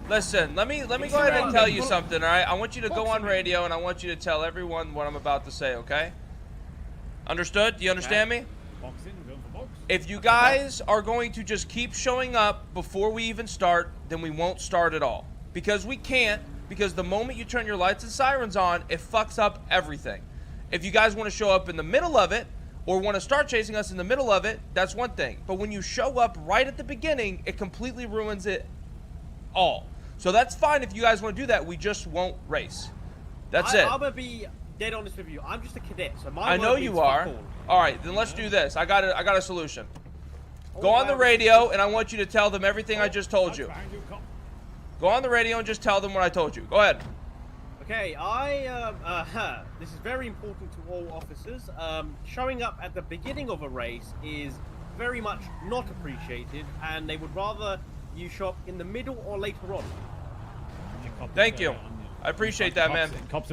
Listen, let me go ahead and tell you something, all right? I want you to go on radio, and I want you to tell everyone what I'm about to say, okay? Understood? Do you understand me? If you guys are going to just keep showing up before we even start, then we won't start at all. Because we can't, because the moment you turn your lights and sirens on, it fucks up everything. If you guys want to show up in the middle of it, or want to start chasing us in the middle of it, that's one thing. But when you show up right at the beginning, it completely ruins it all. So that's fine if you guys want to do that. We just won't race. That's it. I'm going to be dead honest with you. I'm just a cadet, so my I know you are. All right, then let's do this. I got a solution. Go on the radio, and I want you to tell them everything I just told you. Go on the radio and just tell them what I told you. Go ahead. Okay, this is very important to all officers. Showing up at the beginning of a race is very much not appreciated, and they would rather you show up in the middle or later on. Thank you. I appreciate that, man.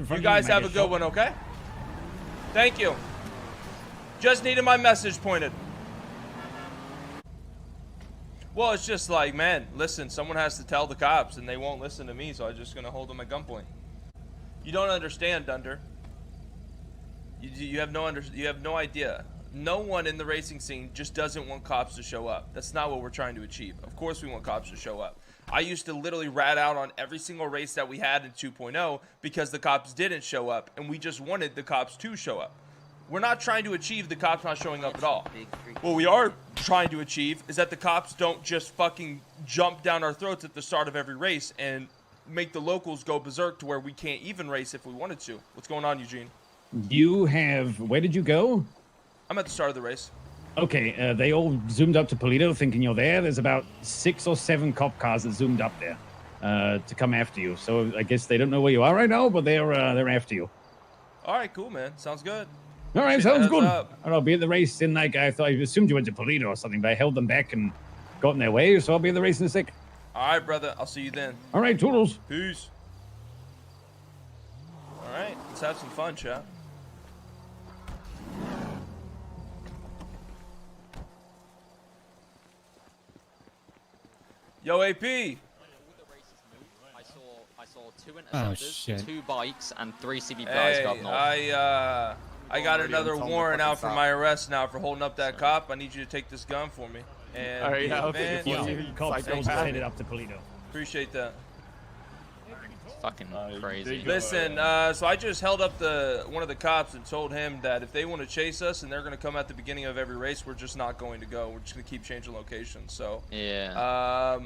You guys have a good one, okay? Thank you. Just needed my message pointed. Well, it's just like, man, listen, someone has to tell the cops, and they won't listen to me, so I'm just going to hold them at gunpoint. You don't understand, Dunder. You have no idea. No one in the racing scene just doesn't want cops to show up. That's not what we're trying to achieve. Of course we want cops to show up. I used to literally rat out on every single race that we had in 2.0 because the cops didn't show up, and we just wanted the cops to show up. We're not trying to achieve the cops not showing up at all. What we are trying to achieve is that the cops don't just fucking jump down our throats at the start of every race and make the locals go berserk to where we can't even race if we wanted to. What's going on, Eugene? Where did you go? I'm at the start of the race. Okay, they all zoomed up to Polito thinking you're there. There's about 6 or 7 cop cars that zoomed up there to come after you. So I guess they don't know where you are right now, but they're after you. All right, cool, man. Sounds good. All right, sounds good. I'll be at the race in I assumed you went to Polito or something, but I held them back and got in their way, so I'll be at the race in a sec. All right, brother. I'll see you then. All right, toodles. Peace. All right, let's have some fun, chat. Yo, AP. I saw 2 interceptors, 2 bikes, and 3 CBPIs got north. I got another warrant out for my arrest now for holding up that cop. I need you to take this gun for me. And all right, yeah, okay. Cops headed up to Polito. Appreciate that. Fucking crazy. Listen, so I just held up one of the cops and told him that if they want to chase us and they're going to come at the beginning of every race, we're just not going to go. We're just going to keep changing locations. So yeah.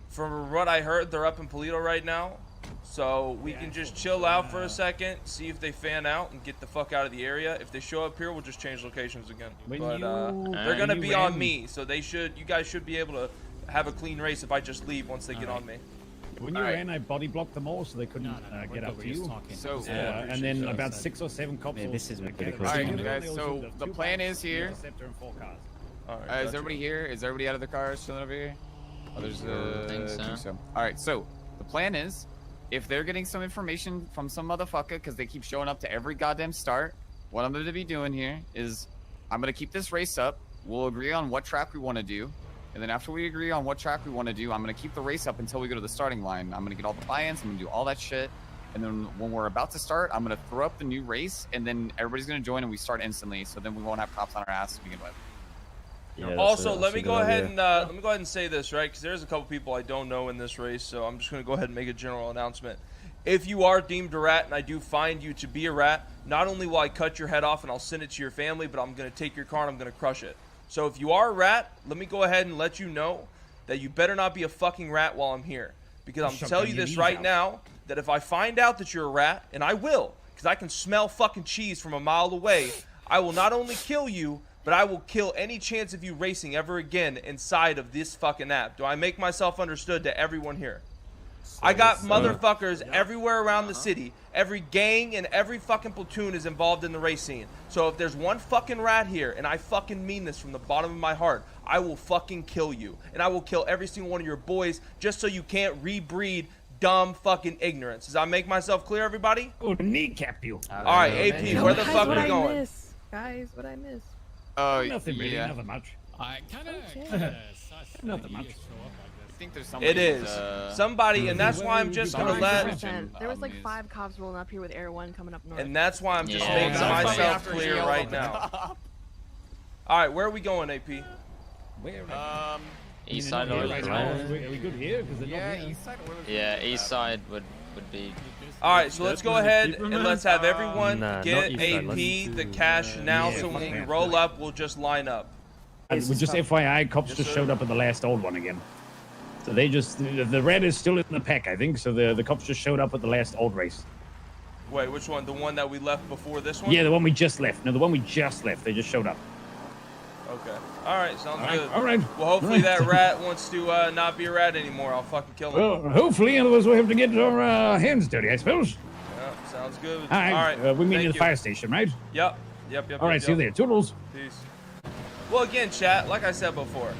From what I heard, they're up in Polito right now. So we can just chill out for a second, see if they fan out, and get the fuck out of the area. If they show up here, we'll just change locations again. But they're gonna be on me, so you guys should be able to have a clean race if I just leave once they get on me. When you ran, I body blocked them all, so they couldn't get up to you. So, and then about 6 or 7 cops. Man, this is ridiculous. All right, guys. So the plan is here. Is everybody here? Is everybody out of the cars chilling over here? Oh, there's I think so. All right. So the plan is, if they're getting some information from some motherfucker because they keep showing up to every goddamn start, what I'm going to be doing here is I'm going to keep this race up. We'll agree on what track we want to do. And then after we agree on what track we want to do, I'm going to keep the race up until we go to the starting line. I'm going to get all the buy-ins. I'm going to do all that shit. And then when we're about to start, I'm going to throw up the new race. And then everybody's going to join and we start instantly. So then we won't have cops on our ass to begin with. Yeah, also, let me go ahead and say this, right? Because there's a couple people I don't know in this race, so I'm just going to go ahead and make a general announcement. If you are deemed a rat and I do find you to be a rat, not only will I cut your head off and I'll send it to your family, but I'm going to take your car and I'm going to crush it. So if you are a rat, let me go ahead and let you know that you better not be a fucking rat while I'm here. Because I'm telling you this right now, that if I find out that you're a rat, and I will, because I can smell fucking cheese from a mile away, I will not only kill you, but I will kill any chance of you racing ever again inside of this fucking app. Do I make myself understood to everyone here? I got motherfuckers everywhere around the city. Every gang and every fucking platoon is involved in the race scene. So if there's one fucking rat here, and I fucking mean this from the bottom of my heart, I will fucking kill you. And I will kill every single one of your boys just so you can't rebreed dumb fucking ignorance. Does that make myself clear, everybody? Oh, kneecap you. Alright, AP, where the fuck are we going? Guys, what I miss? Nothing really, nothing much. I kind of nothing much. think there's somebody. It is somebody, and that's why I'm just gonna let. There was like 5 cops rolling up here with Air 1 coming up north. And that's why I'm just making myself clear right now. All right, where are we going, AP? Where? East side or Are we good here? East side. Yeah, east side would be. All right, so let's go ahead and let's have everyone get AP the cash now, so when we roll up, we'll just line up. We just FYI, cops just showed up at the last old one again. So they just the red is still in the pack, I think. So the cops just showed up at the last old race. Wait, which one? The one that we left before this one? Yeah, the one we just left. No, the one we just left. They just showed up. Okay. All right, sounds good. All right. Well, hopefully that rat wants to not be a rat anymore. I'll fucking kill him. Well, hopefully, otherwise we'll have to get our hands dirty, I suppose. Yeah, sounds good. All right. We meet at the fire station, right? Yep. All right, see you there. Toodles. Peace. Well, again, chat, like I said before,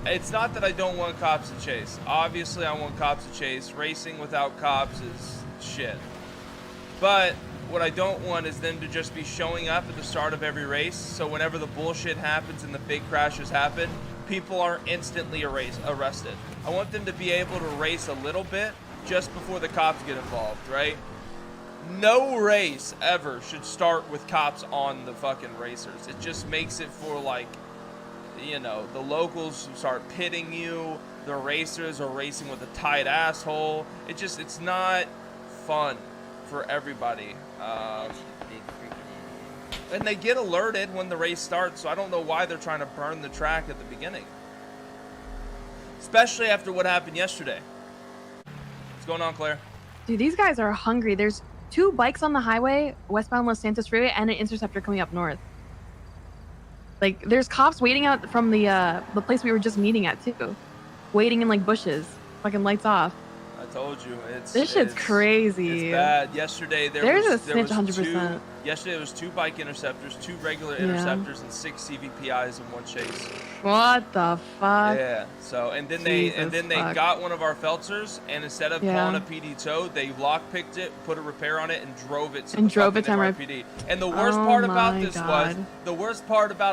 it's not that I don't want cops to chase. Obviously, I want cops to chase. Racing without cops is shit. But what I don't want is them to just be showing up at the start of every race, so whenever the bullshit happens and the big crashes happen, people are instantly arrested. I want them to be able to race a little bit just before the cops get involved, right? No race ever should start with cops on the fucking racers. It just makes it for, like, you know, the locals start pitting you, the racers are racing with a tight asshole. It's not fun for everybody. And they get alerted when the race starts, so I don't know why they're trying to burn the track at the beginning. Especially after what happened yesterday. What's going on, Claire? Dude, these guys are hungry. There's 2 bikes on the highway, westbound Los Santos Freeway, and an interceptor coming up north. Like, there's cops waiting out from the place we were just meeting at, too. Waiting in, like, bushes. Fucking lights off. I told you, this shit's crazy. It's bad. Yesterday there's a snitch 100%. Yesterday there was 2 bike interceptors, 2 regular interceptors, and 6 CVPIs in one chase. What the fuck? Yeah. So and then they got one of our Feltzers, and instead of calling a PD tow, they lockpicked it, put a repair on it, and drove it to MRPD. And the worst part about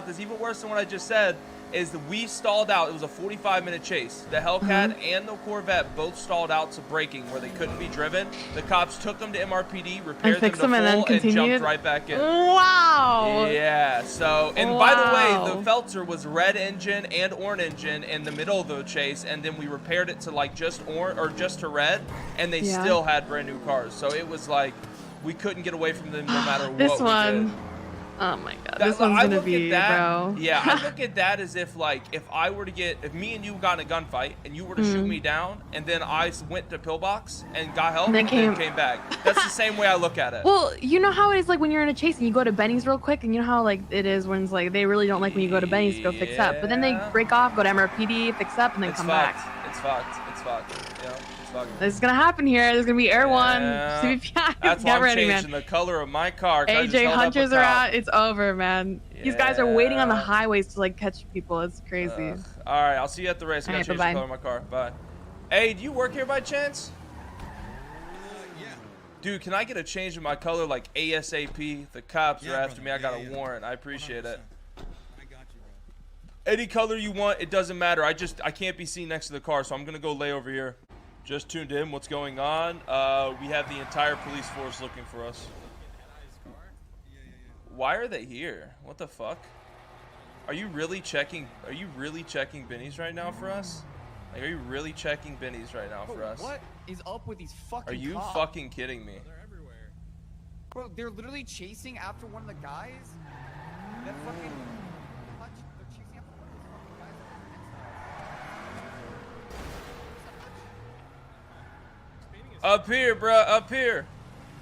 this was even worse than what I just said. Is that we stalled out. It was a 45-minute chase. The Hellcat and the Corvette both stalled out to braking where they couldn't be driven. The cops took them to MRPD, repaired them to full, and jumped right back in. Wow. Yeah. So, and by the way, the Feltzer was red engine and orange engine in the middle of the chase, and then we repaired it to like just orange or just to red, and they still had brand new cars. So it was like we couldn't get away from them no matter what. This one. Oh my god, this one's gonna be, bro. Yeah, I look at that as if, like, if me and you got in a gunfight and you were to shoot me down, and then I went to Pillbox and got help and then came back. That's the same way I look at it. Well, you know how it is, like, when you're in a chase and you go to Benny's real quick, and you know how, like, it is when it's, like, they really don't like when you go to Benny's to go fix up. But then they break off, go to MRPD, fix up, and then come back. It's fucked. Yeah. This is gonna happen here. There's gonna be Air 1, CVPI. That's why I'm changing the color of my car. AJ Hunters are out. It's over, man. Yeah. These guys are waiting on the highways to like catch people. It's crazy. All right, I'll see you at the race. I gotta change the color of my car. Bye. Hey, do you work here by chance? Yeah. Dude, can I get a change in my color like ASAP? The cops are after me. I got a warrant. I appreciate it. I got you, bro. Any color you want, it doesn't matter. I can't be seen next to the car, so I'm gonna go lay over here. Just tuned in. What's going on? We have the entire police force looking for us. Why are they here? What the fuck? Are you really checking Benny's right now for us? Like, are you really checking Benny's right now for us? What is up with these fucking Are you cops? fucking kidding me? They're everywhere. Bro, they're literally chasing after one of the guys. That fucking Hutch, they're chasing after one of those fucking guys that are next to us. Up here, bruh, up here.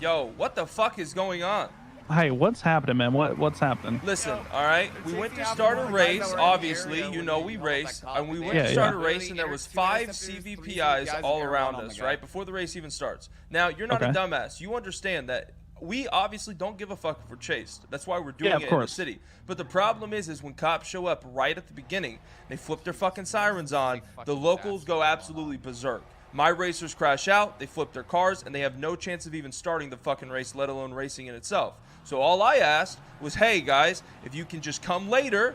Yo, what the fuck is going on? Hey, what's happening, man? What's happening? Listen, all right, we went to start a race, obviously, you know we race, and we went to start a race, and there was 5 CVPIs all around us, right, before the race even starts. Now, you're not a dumbass. You understand that we obviously don't give a fuck if we're chased. That's why we're doing it in the city. But the problem is when cops show up right at the beginning, they flip their fucking sirens on, the locals go absolutely berserk. My racers crash out, they flip their cars, and they have no chance of even starting the fucking race, let alone racing in itself. So all I asked was, hey, guys, if you can just come later,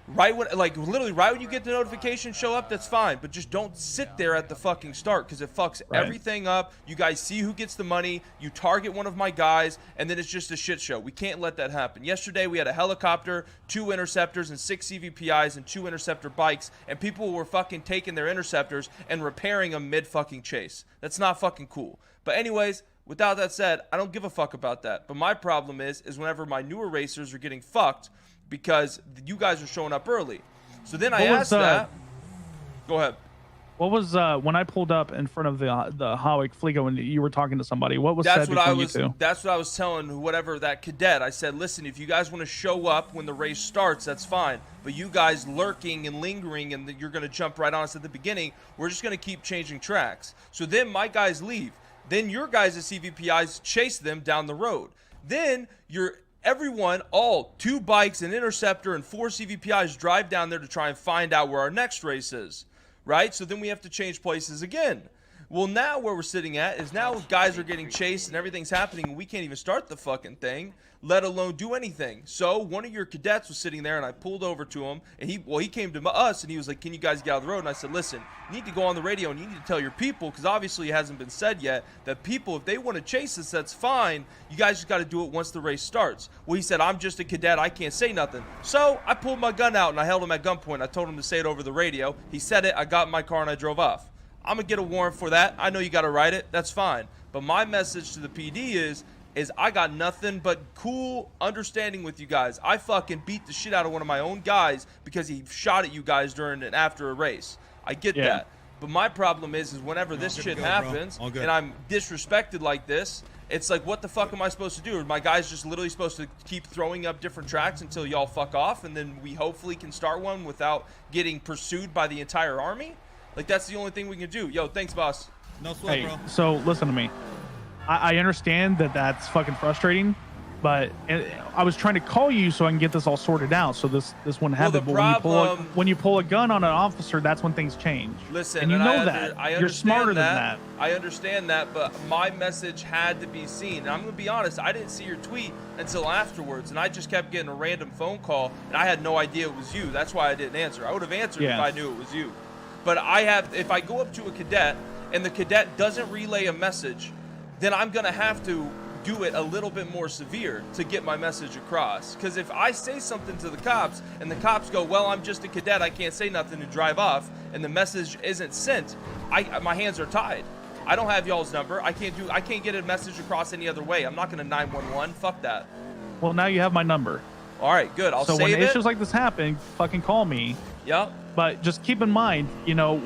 Right when, like, literally right when you get the notification show up, that's fine. But just don't sit there at the fucking start, because it fucks everything up. You guys see who gets the money. You target one of my guys, and then it's just a shit show. We can't let that happen. Yesterday, we had a helicopter, 2 interceptors, and 6 CVPIs, and 2 interceptor bikes, and people were fucking taking their interceptors and repairing them mid-fucking chase. That's not fucking cool. But anyways, without that said, I don't give a fuck about that. But my problem is whenever my newer racers are getting fucked, because you guys are showing up early. So then I asked that. Go ahead. What was when I pulled up in front of the Howick Fligo and you were talking to somebody? What was said between you two? That's what I was telling whatever that cadet. I said, listen, if you guys want to show up when the race starts, that's fine. But you guys lurking and lingering and you're going to jump right on us at the beginning, we're just going to keep changing tracks. So then my guys leave. Then your guys' CVPIs chase them down the road. Then everyone, all 2 bikes, an interceptor, and 4 CVPIs drive down there to try and find out where our next race is, right? So then we have to change places again. Well, now where we're sitting at is now guys are getting chased and everything's happening and we can't even start the fucking thing, let alone do anything. So one of your cadets was sitting there and I pulled over to him and he came to us and he was like, can you guys get out of the road? And I said, listen, you need to go on the radio and you need to tell your people, because obviously it hasn't been said yet, that people, if they want to chase us, that's fine. You guys just got to do it once the race starts. Well, he said, I'm just a cadet. I can't say nothing. So I pulled my gun out and I held him at gunpoint. I told him to say it over the radio. He said it. I got in my car and I drove off. I'm going to get a warrant for that. I know you got to write it. That's fine. But my message to the PD is I got nothing but cool understanding with you guys. I fucking beat the shit out of one of my own guys because he shot at you guys during and after a race. I get that. But my problem is whenever this shit happens and I'm disrespected like this, it's like, what the fuck am I supposed to do? Are my guys just literally supposed to keep throwing up different tracks until y'all fuck off and then we hopefully can start one without getting pursued by the entire army? Like, that's the only thing we can do. Yo, thanks, boss. No sweat, bro. So listen to me. I understand that that's fucking frustrating, but I was trying to call you so I can get this all sorted out, so this wouldn't happen. But when you pull a gun on an officer, that's when things change. Listen, and you know that. You're smarter than that. I understand that, but my message had to be seen. And I'm gonna be honest, I didn't see your tweet until afterwards, and I just kept getting a random phone call, and I had no idea it was you. That's why I didn't answer. I would have answered if I knew it was you. But if I go up to a cadet and the cadet doesn't relay a message, then I'm going to have to do it a little bit more severe to get my message across. Because if I say something to the cops and the cops go, well, I'm just a cadet, I can't say nothing, and drive off, and the message isn't sent, my hands are tied. I don't have y'all's number. I can't get a message across any other way. I'm not going to 911. Fuck that. Well, now you have my number. All right, good. I'll save it. So when issues like this happen, fucking call me. Yep. But just keep in mind,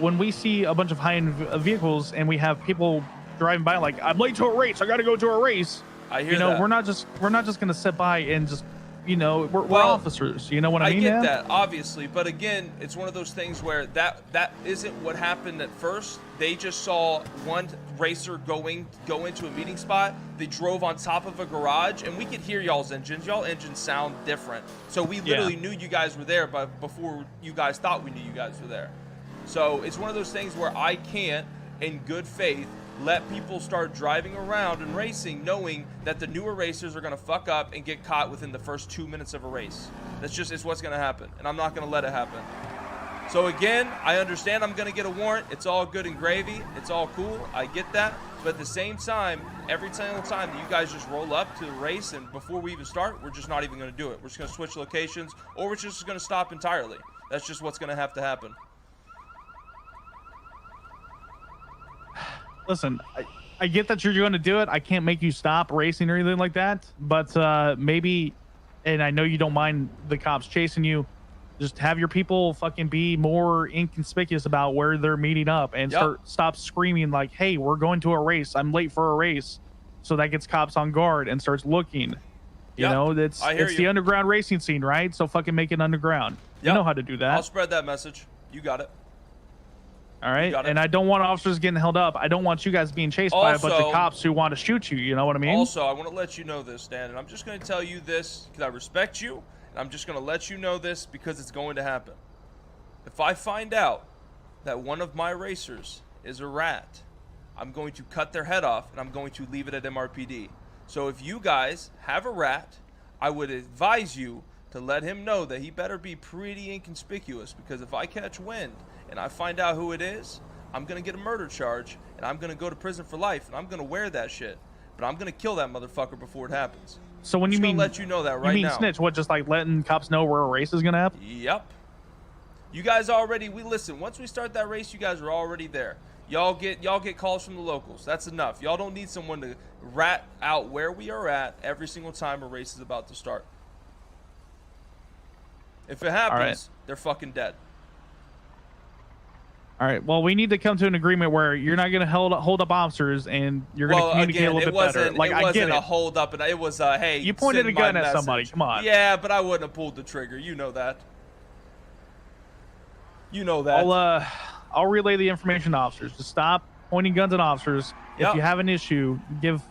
when we see a bunch of high-end vehicles and we have people driving by like, I'm late to a race, I got to go to a race. I hear that. We're not just going to sit by and just, we're officers. You know what I mean? I get that, obviously. But again, it's one of those things where that isn't what happened at first. They just saw one racer go into a meeting spot. They drove on top of a garage, and we could hear y'all's engines. Y'all engines sound different. So we literally knew you guys were there, but before you guys thought we knew you guys were there. So it's one of those things where I can't, in good faith, let people start driving around and racing knowing that the newer racers are going to fuck up and get caught within the first 2 minutes of a race. It's what's going to happen, and I'm not going to let it happen. So again, I understand I'm going to get a warrant. It's all good and gravy. It's all cool. I get that. But at the same time, every single time that you guys just roll up to the race and before we even start, we're just not even going to do it. We're just going to switch locations, or we're just going to stop entirely. That's just what's going to have to happen. Listen, I get that you're going to do it. I can't make you stop racing or anything like that. But maybe, and I know you don't mind the cops chasing you, just have your people fucking be more inconspicuous about where they're meeting up and stop screaming like, hey, we're going to a race. I'm late for a race. So that gets cops on guard and starts looking. It's the underground racing scene, right? So fucking make it underground. You know how to do that. I'll spread that message. You got it. All right. And I don't want officers getting held up. I don't want you guys being chased by a bunch of cops who want to shoot you. You know what I mean? Also, I want to let you know this, Dan, and I'm just going to tell you this because I respect you. I'm just going to let you know this because it's going to happen. If I find out that one of my racers is a rat, I'm going to cut their head off and I'm going to leave it at MRPD. So if you guys have a rat, I would advise you to let him know that he better be pretty inconspicuous, because if I catch wind and I find out who it is, I'm going to get a murder charge, and I'm going to go to prison for life, and I'm going to wear that shit. But I'm going to kill that motherfucker before it happens. So when you mean, let you know that right you mean now. Snitch, what, just like letting cops know where a race is going to happen? Yep. You guys already, listen, once we start that race, you guys are already there. Y'all get calls from the locals. That's enough. Y'all don't need someone to rat out where we are at every single time a race is about to start. If it happens, they're fucking dead. All right. Well, we need to come to an agreement where you're not going to hold up officers, and you're going to communicate a little bit better. Like, it wasn't a hold up, and it was hey. You pointed a gun at somebody. Come on. Yeah, but I wouldn't have pulled the trigger. You know that. You know that. I'll relay the information to officers to stop pointing guns at officers. Yep. If you have an issue, give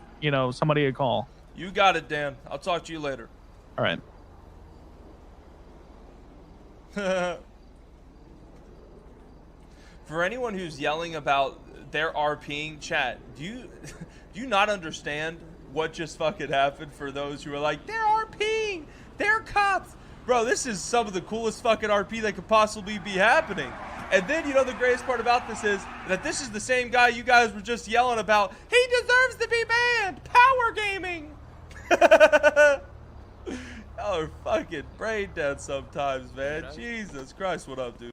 somebody a call. You got it, Dan. I'll talk to you later. All right. For anyone who's yelling about their RPing, chat, do you not understand what just fucking happened? For those who are like, they're RPing, they're cops. Bro, this is some of the coolest fucking RP that could possibly be happening. And then, the greatest part about this is that this is the same guy you guys were just yelling about. He deserves to be banned. Power gaming. Y'all are fucking brain dead sometimes, man. Jesus Christ, what up, dude?